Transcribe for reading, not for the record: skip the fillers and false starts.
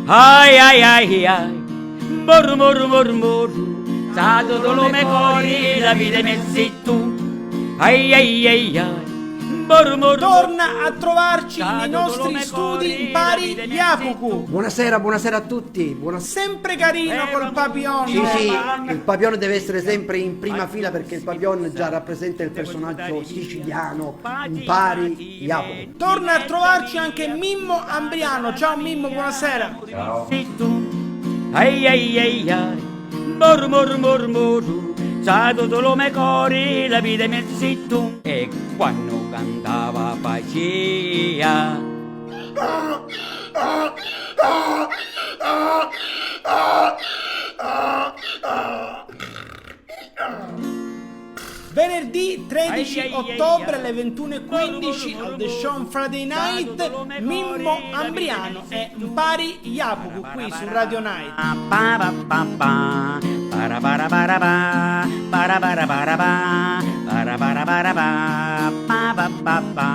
Ai ai ai ai, moru moru moru moru, stato dolome cori, la vita messi tu. Ai ai ai ai, moru moru. Torna a trovarci nei nostri studi Impari Iapuku. Buonasera, buonasera a tutti. Sempre carino col papillon. Sì, sì, il Papione deve essere sempre in prima fila perché il Papione già rappresenta il personaggio siciliano. Impari Jacopo. Torna a trovarci anche Mimmo Ambriano. Ciao Mimmo, buonasera. Ciao. Ai ai ai ai, moru moru moru moru, stato dolome cori, la vita messi tu. E quando cantava pacia. Venerdì 13 ottobre alle 21:15 al The Show on Friday Night, Mimmo Ambriano e Impari Iapuku qui su Radio Night. Para para para para para para para para para para para para para